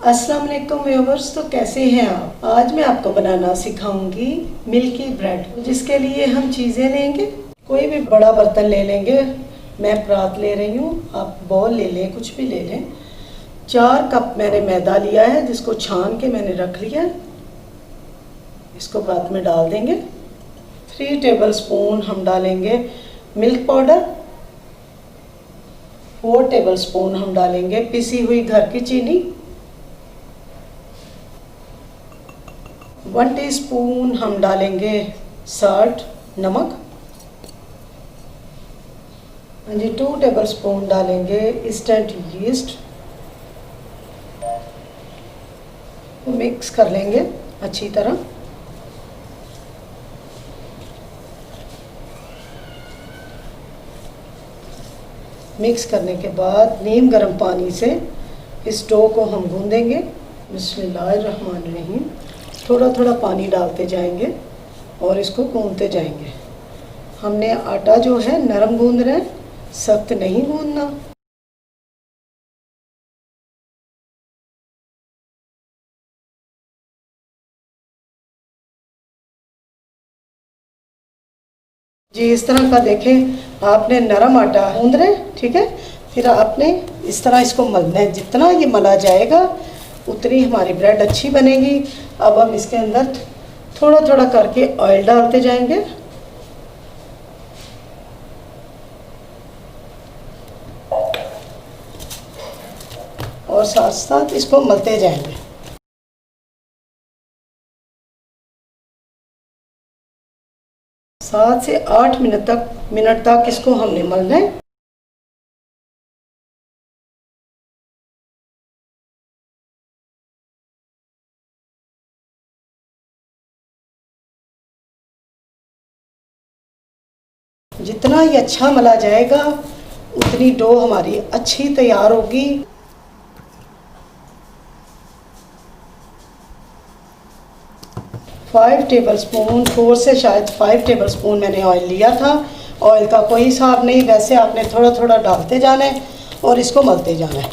अस्सलाम वालेकुम व्यूअर्स। तो कैसे हैं आप? आज मैं आपको बनाना सिखाऊंगी मिल्की ब्रेड। जिसके लिए हम चीज़ें लेंगे, कोई भी बड़ा बर्तन ले लेंगे। मैं परात ले रही हूँ, आप बाउल ले लें, कुछ भी ले लें। 4 कप मैंने मैदा लिया है, जिसको छान के मैंने रख लिया है। इसको बाद में डाल देंगे। 3 टेबल स्पून हम डालेंगे मिल्क पाउडर। 4 टेबल स्पून हम डालेंगे पिसी हुई घर की चीनी। 1 टीस्पून हम डालेंगे साल्ट, नमक। हाँ जी, 2 टेबल स्पून डालेंगे इंस्टेंट यीस्ट। मिक्स कर लेंगे अच्छी तरह। मिक्स करने के बाद नीम गर्म पानी से इस डो को हम गूंदेंगे। बिस्मिल्लाहिर्रहमानिर्रहीम। थोड़ा थोड़ा पानी डालते जाएंगे और इसको गूंदते जाएंगे। हमने आटा जो है नरम गूंदना है, सख्त नहीं गूंदना। जी, इस तरह का देखें, आपने नरम आटा गूंदना है, ठीक है। फिर आपने इस तरह इसको मलना है। जितना ये मला जाएगा उतनी हमारी ब्रेड अच्छी बनेगी। अब हम इसके अंदर थोड़ा थोड़ा करके ऑयल डालते जाएंगे और साथ साथ इसको मलते जाएंगे। सात से 8 मिनट तक इसको हमने मलना है। जितना ये अच्छा मला जाएगा उतनी डो हमारी अच्छी तैयार होगी। फाइव टेबल स्पून 4 से शायद 5 टेबल स्पून मैंने ऑयल लिया था। ऑयल का कोई हिसाब नहीं, वैसे आपने थोड़ा थोड़ा डालते जाना है और इसको मलते जाना है।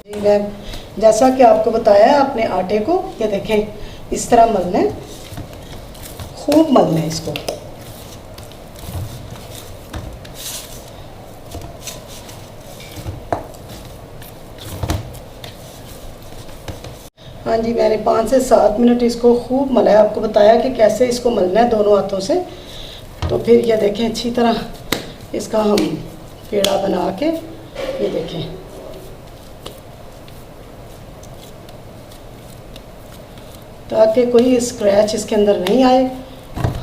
जी मैम, जैसा कि आपको बताया है, आपने आटे को ये देखें इस तरह मलना है, खूब मलना है इसको। हाँ जी, मैंने 5 से 7 मिनट इसको खूब मलाया। आपको बताया कि कैसे इसको मलना है दोनों हाथों से। तो फिर ये देखें अच्छी तरह इसका हम पेड़ा बना के, ये देखें ताकि कोई स्क्रैच इसके अंदर नहीं आए।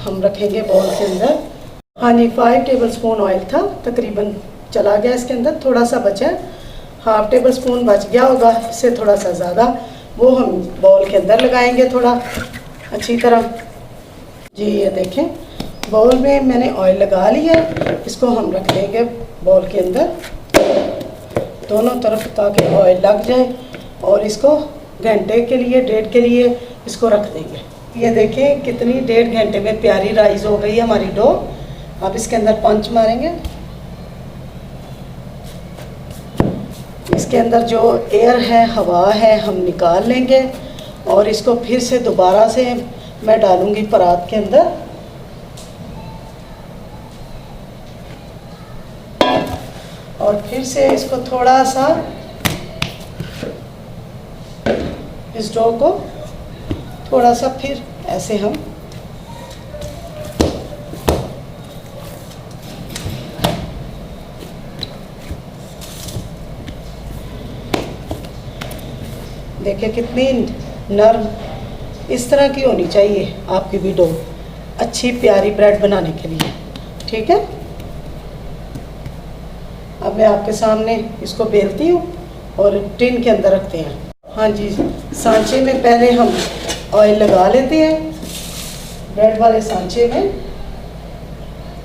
हम रखेंगे बाउल के अंदर। हाँ जी, 5 टेबल स्पून ऑयल था, तकरीबन चला गया इसके अंदर। थोड़ा सा बचा है, हाफ टेबल स्पून बच गया होगा, इससे थोड़ा सा ज़्यादा। वो हम बाउल के अंदर लगाएंगे थोड़ा अच्छी तरह। जी ये देखें, बाउल में मैंने ऑयल लगा लिया है। इसको हम रख देंगे बाउल के अंदर दोनों तरफ ताकि ऑयल लग जाए। और इसको घंटे के लिए, 1.5 के लिए इसको रख देंगे। ये देखें कितनी 1.5 घंटे में प्यारी राइस हो गई हमारी डो। अब इसके अंदर पंच मारेंगे। इसके अंदर जो एयर है, हवा है, हम निकाल लेंगे और इसको फिर से दोबारा से मैं डालूंगी परात के अंदर। और फिर से इसको थोड़ा सा, इस डो को थोड़ा सा फिर ऐसे हम देखिए कितनी नरम, इस तरह की होनी चाहिए आपकी भी डो अच्छी प्यारी ब्रेड बनाने के लिए, ठीक है। अब मैं आपके सामने इसको बेलती हूँ और टिन के अंदर रखते हैं। हाँ जी, सांचे में पहले हम ऑयल लगा लेते हैं, ब्रेड वाले सांचे में।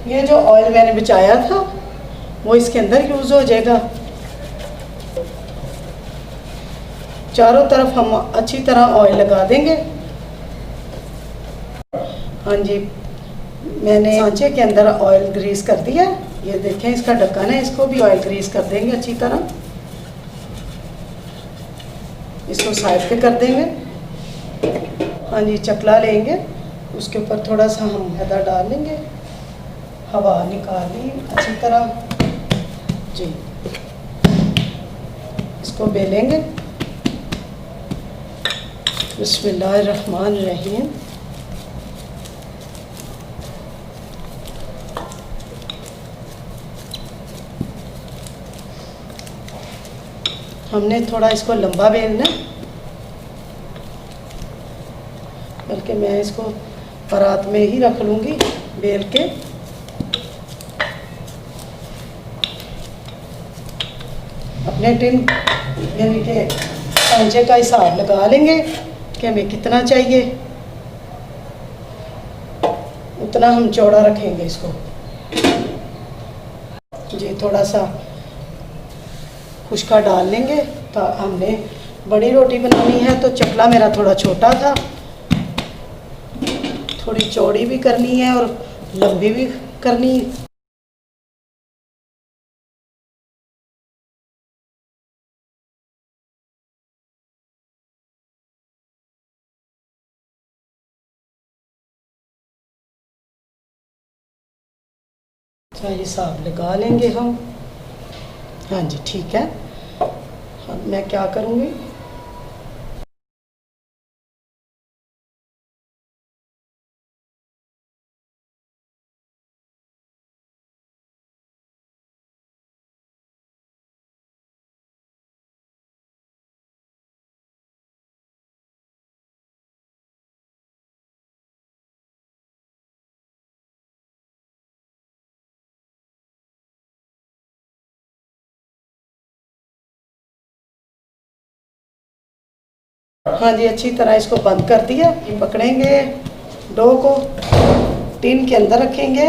ये जो ऑयल मैंने बचाया था वो इसके अंदर यूज़ हो जाएगा। चारों तरफ हम अच्छी तरह ऑयल लगा देंगे। हाँ जी, मैंने सांचे के अंदर ऑयल ग्रीस कर दिया। ये देखें इसका ढक्कन है, इसको भी ऑयल ग्रीस कर देंगे अच्छी तरह। इसको साइड पे कर देंगे। हाँ जी, चकला लेंगे, उसके ऊपर थोड़ा सा हम मैदा डाल लेंगे, हवा निकाली अच्छी तरह जी। इसको बेलेंगे। बिस्मिल्लाहिर्रहमानिर्रहीम। हमने थोड़ा इसको लंबा बेलना, बल्कि मैं इसको परात में ही रख लूँगी बेल के। अपने टिन यानी कि सांचे का हिसाब लगा लेंगे कि हमें कितना चाहिए, उतना हम चौड़ा रखेंगे इसको जी। थोड़ा सा खुश्का डाल लेंगे। तो हमने बड़ी रोटी बनानी है तो चकला मेरा थोड़ा छोटा था, थोड़ी चौड़ी भी करनी है और लंबी भी करनी है। अच्छा, हिसाब लगा लेंगे हम। हाँ जी, ठीक है। अब मैं क्या करूँगी, हाँ जी, अच्छी तरह इसको बंद कर दिया। पकड़ेंगे डो को, टिन के अंदर रखेंगे,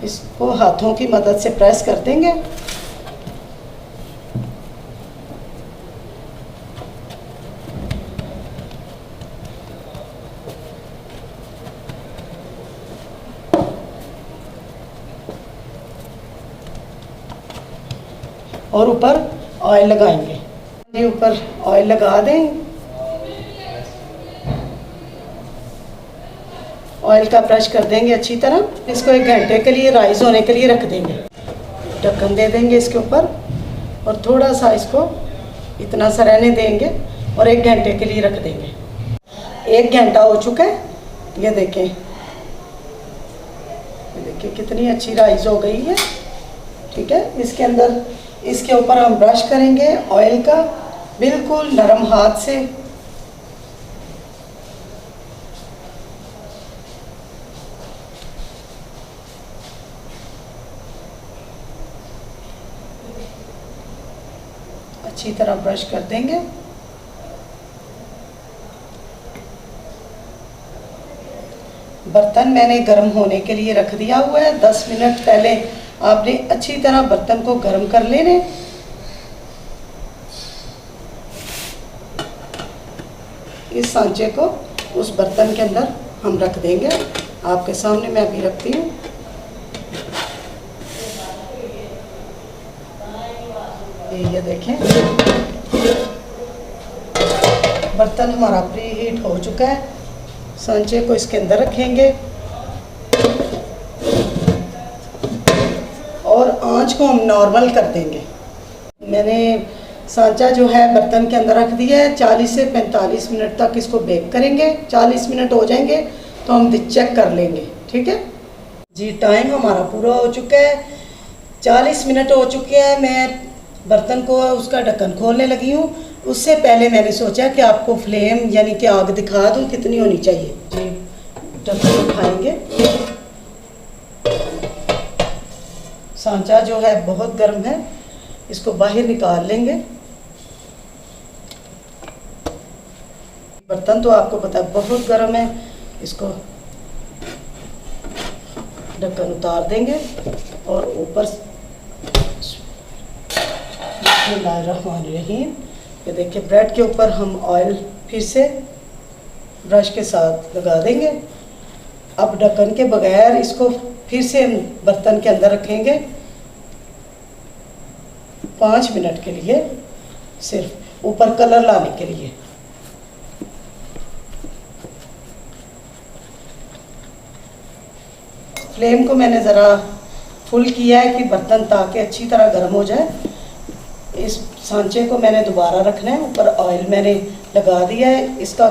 इसको हाथों की मदद से प्रेस कर देंगे। और ऊपर ऑयल लगाएंगे। ये ऊपर ऑयल लगा दें, ऑयल का ब्रश कर देंगे अच्छी तरह। इसको 1 घंटे के लिए राइस होने के लिए रख देंगे। ढक्कन दे देंगे इसके ऊपर और थोड़ा सा इसको इतना सा रहने देंगे और 1 घंटे के लिए रख देंगे। 1 घंटा हो चुका है, ये देखें, कितनी अच्छी राइस हो गई है। ठीक है, इसके अंदर इसके ऊपर हम ब्रश करेंगे ऑयल का, बिल्कुल नरम हाथ से। अच्छी तरह ब्रश कर देंगे। बर्तन मैंने गर्म होने के लिए रख दिया हुआ है। 10 मिनट पहले आपने अच्छी तरह बर्तन को गर्म कर लेने। इस सांचे को उस बर्तन के अंदर हम रख देंगे। आपके सामने मैं अभी रखती हूँ। ये देखें, बर्तन हमारा प्री हीट हो चुका है। सांचे को इसके अंदर रखेंगे और आंच को हम नॉर्मल कर देंगे। मैंने सांचा जो है बर्तन के अंदर रख दिया है। 40 से 45 मिनट तक इसको बेक करेंगे। 40 मिनट हो जाएंगे तो हम चेक कर लेंगे। ठीक है जी, टाइम हमारा पूरा हो चुका है। 40 मिनट हो चुके हैं। मैं बर्तन को उसका ढक्कन खोलने लगी हूँ। उससे पहले मैंने सोचा कि आपको फ्लेम यानी कि आग दिखा दूँ कितनी होनी चाहिए जी। ढक्कन उठाएंगे। सांचा जो है बहुत गर्म है, इसको बाहर निकाल लेंगे। बर्तन तो आपको पता है बहुत गर्म है। इसको ढक्कन उतार देंगे और ऊपर बिस्मिल्लाहिर्रहमानिर्रहीम। ये देखिए, ब्रेड के ऊपर हम ऑयल फिर से ब्रश के साथ लगा देंगे। अब ढक्कन के बगैर इसको फिर से हम बर्तन के अंदर रखेंगे 5 मिनट के लिए सिर्फ। ऊपर कलर लाने के लिए। फ्लेम को मैंने ज़रा फुल किया है कि बर्तन ताकि अच्छी तरह गर्म हो जाए। इस सांचे को मैंने दोबारा रखना है, ऊपर ऑयल मैंने लगा दिया है। इसका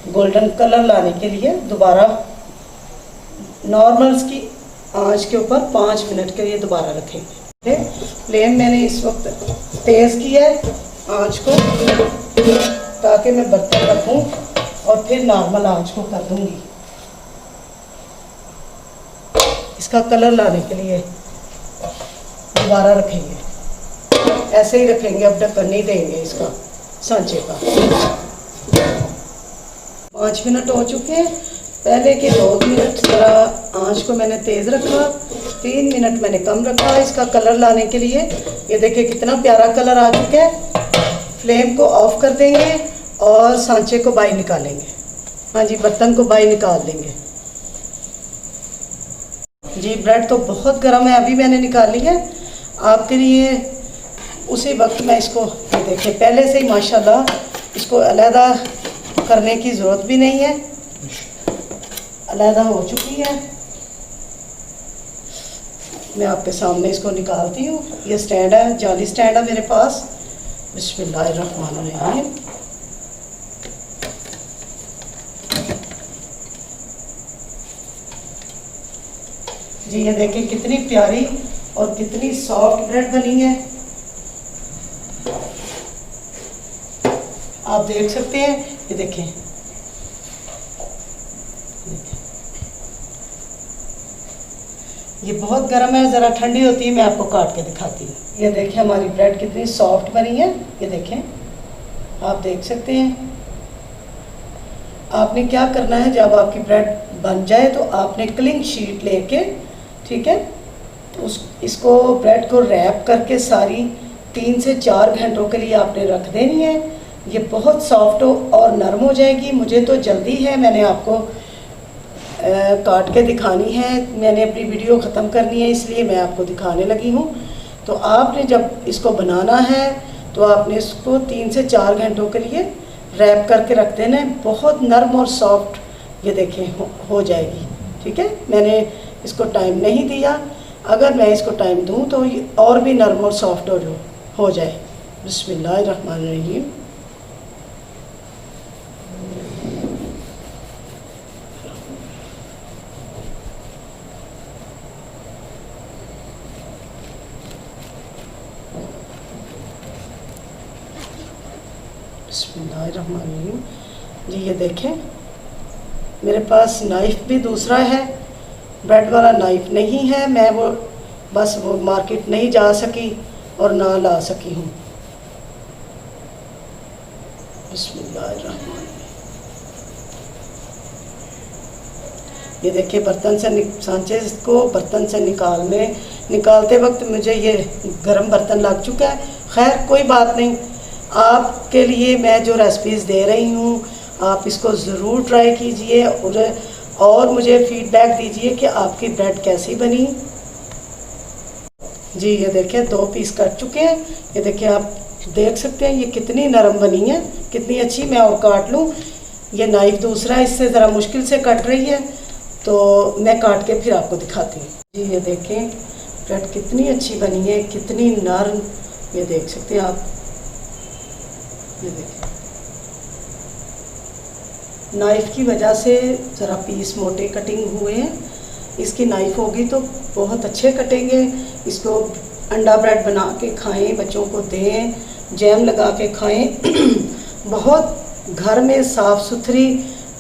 गोल्डन कलर लाने के लिए दोबारा नॉर्मल की आंच के ऊपर 5 मिनट के लिए दोबारा रखेंगे। फ्लेम मैंने इस वक्त तेज़ किया है आंच को, ताकि मैं बर्तन रखूं और फिर नॉर्मल आंच को कर दूंगी। इसका कलर लाने के लिए दोबारा रखेंगे, ऐसे ही रखेंगे, अब ढक्कन नहीं देंगे इसका सांचे का। 5 मिनट हो चुके हैं। पहले के 2 मिनट ज़रा आंच को मैंने तेज़ रखा, 3 मिनट मैंने कम रखा इसका कलर लाने के लिए। ये देखिए कितना प्यारा कलर आ चुका है। फ्लेम को ऑफ कर देंगे और सांचे को बाहर निकालेंगे। हाँ जी, बर्तन को बाहर निकाल देंगे। जी, ब्रेड तो बहुत गर्म है, अभी मैंने निकाली है आपके लिए। उसी वक्त मैं इसको, ये देखिए पहले से ही माशाल्लाह इसको अलहदा करने की ज़रूरत भी नहीं है, अलहदा हो चुकी है। मैं आपके सामने इसको निकालती हूँ। ये स्टैंड है, जाली स्टैंड है मेरे पास। बिस्मिल्लाहिर्रहमानिर्रहीम। जी, ये देखिए कितनी प्यारी और कितनी सॉफ्ट ब्रेड बनी है, आप देख सकते हैं। ये देखें, ये बहुत गर्म है, ज़रा ठंडी होती है मैं आपको काट के दिखाती हूँ। ये देखें हमारी ब्रेड कितनी सॉफ्ट बनी है। ये देखें, आप देख सकते हैं। आपने क्या करना है, जब आपकी ब्रेड बन जाए तो आपने क्लिंग शीट लेके, ठीक है, इसको ब्रेड को रैप करके सारी 3 से 4 घंटों के लिए आपने रख देनी है। ये बहुत सॉफ्ट और नरम हो जाएगी। मुझे तो जल्दी है, मैंने आपको काट के दिखानी है, मैंने अपनी वीडियो ख़त्म करनी है, इसलिए मैं आपको दिखाने लगी हूँ। तो आपने जब इसको बनाना है तो आपने इसको 3 से 4 घंटों के लिए रैप करके रख देना है। बहुत नरम और सॉफ्ट ये देखें हो जाएगी, ठीक है। मैंने इसको टाइम नहीं दिया, अगर मैं इसको टाइम दूँ तो ये और भी नरम और सॉफ्ट हो जाए। बिस्मिल्लाहिर्रहमानिर्रहीम। बिस्मिल्लाहिर्रहमानिर्रहीम। जी, ये देखें मेरे पास नाइफ़ भी दूसरा है, ब्रेड वाला नाइफ़ नहीं है। मैं वो मार्केट नहीं जा सकी और ना ला सकी हूँ। बिस्मिल्लाहिर्रहमानिर्रहीम। ये देखिए बर्तन से सांचे को बर्तन से निकालते वक्त मुझे ये गर्म बर्तन लग चुका है। खैर कोई बात नहीं, आपके लिए मैं जो रेसिपीज़ दे रही हूँ आप इसको ज़रूर ट्राई कीजिए और मुझे फीडबैक दीजिए कि आपकी ब्रेड कैसी बनी। जी, ये देखिए 2 पीस कट चुके हैं। ये देखिए आप देख सकते हैं ये कितनी नरम बनी है, कितनी अच्छी। मैं और काट लूँ, ये नाइफ़ दूसरा इससे ज़रा मुश्किल से कट रही है, तो मैं काट के फिर आपको दिखाती हूँ। जी, ये देखें ब्रेड कितनी अच्छी बनी है, कितनी नरम, ये देख सकते हैं आप। ये देखें नाइफ़ की वजह से ज़रा पीस मोटे कटिंग हुए हैं। इसकी नाइफ़ होगी तो बहुत अच्छे कटेंगे। इसको अंडा ब्रेड बना के खाएं, बच्चों को दें, जैम लगा के खाएं। बहुत घर में साफ़ सुथरी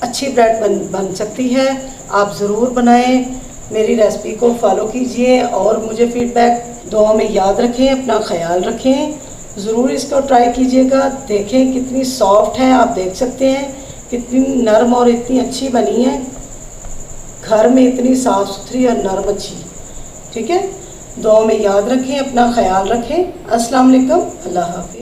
अच्छी ब्रेड बन सकती है। आप ज़रूर बनाएं, मेरी रेसिपी को फॉलो कीजिए और मुझे फीडबैक दुआ में याद रखें। अपना ख्याल रखें, ज़रूर इसको ट्राई कीजिएगा। देखें कितनी सॉफ्ट है, आप देख सकते हैं कितनी नरम और इतनी अच्छी बनी है। घर में इतनी साफ़ सुथरी और नरम अच्छी, ठीक है। दुआ में याद रखें, अपना ख्याल रखें। अस्सलाम वालेकुम, अल्लाह हाफ़िज़।